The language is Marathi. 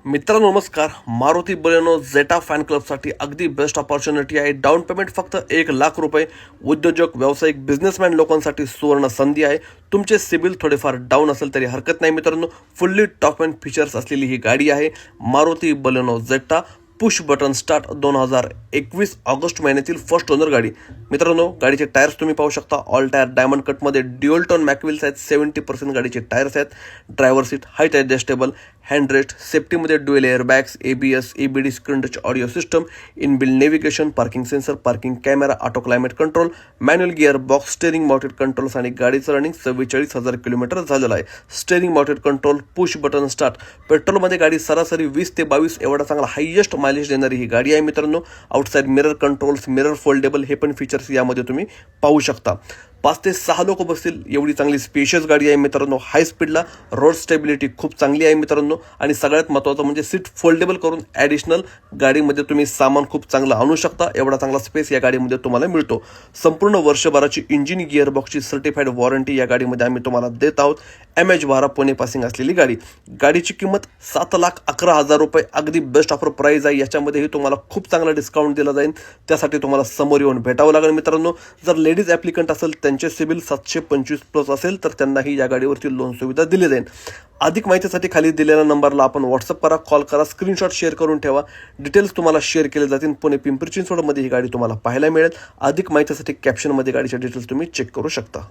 मित्रांनो नमस्कार. मारुती बलेनो झेटा फॅन क्लबसाठी अगदी बेस्ट ऑपॉर्च्युनिटी आहे. डाऊन पेमेंट फक्त 1,00,000 रुपये. उद्योजक, व्यावसायिक, बिझनेसमॅन लोकांसाठी सुवर्ण संधी आहे. तुमचे सिबिल थोडेफार डाऊन असेल तरी हरकत नाही मित्रांनो. फुल्ली डॉक्युमेंट फीचर्स असलेली ही गाडी आहे Maruti Baleno Zeta. Push button start 2021 August महिन्यातील फर्स्ट ओनर गाडी. मित्रांनो गाडीचे टायर्स तुम्ही पाहू शकता. ऑल टायर डायमंड कटमध्ये ड्युअल टोन मॅकविल्स आहेत. 70% गाडीचे टायर्स आहेत. Driver seat height adjustable, handrest, सेफ्टीमध्ये dual air bags, ABS, EBD, screen touch audio system, inbuilt navigation, parking sensor, parking camera, auto climate control, manual gear box, steering mounted controls आणि गाडीचं रनिंग 44,000 किलोमीटर झालेलं आहे. Steering mounted control, push button start. पेट्रोलमध्ये गाडी सरासरी 20 ते 22 एवढा चांगला हायेस्ट मायलेज देणारी ही गाडी आहे मित्रांनो. Outside mirror controls, mirror foldable हे पण फीचर्स यामध्ये तुम्ही पाहू शकता. 5 ते 6 लोक बसतील एवढी चांगली स्पेशियस गाडी आहे मित्रांनो. हाय स्पीडला, रोड स्टेबिलिटी खूप चांगली आहे मित्रांनो. आणि सगळ्यात महत्त्वाचं म्हणजे सीट फोल्डेबल करून ॲडिशनल गाडीमध्ये तुम्ही सामान खूप चांगलं आणू शकता. एवढा चांगला स्पेस या गाडीमध्ये तुम्हाला मिळतो. संपूर्ण वर्षभराची इंजिन गिअरबॉक्सची सर्टिफाईड वॉरंटी या गाडीमध्ये आम्ही तुम्हाला देत आहोत. MH12 पुणे पासिंग असलेली गाडी. गाडीची किंमत 7,11,000 रुपये. अगदी बेस्ट ऑफर प्राईज आहे. याच्यामध्येही तुम्हाला खूप चांगला डिस्काउंट दिला जाईल. त्यासाठी तुम्हाला समोर येऊन भेटावं लागेल मित्रांनो. जर लेडीज ॲप्लिकंट असेल, त्यांचे सिबिल 725+ असेल तर त्यांनाही या गाडीवरती लोन सुविधा दिली जाईल. अधिक माहितीसाठी खाली दिलेल्या नंबरला आपण व्हॉट्सअप करा, कॉल करा, स्क्रीनशॉट शेअर करून ठेवा. डिटेल्स तुम्हाला शेअर केले जातील. पुणे पिंपरी चिंचवडमध्ये ही गाडी तुम्हाला पाहायला मिळेल. अधिक माहितीसाठी कॅप्शनमध्ये गाडीच्या डिटेल्स तुम्ही चेक करू शकता.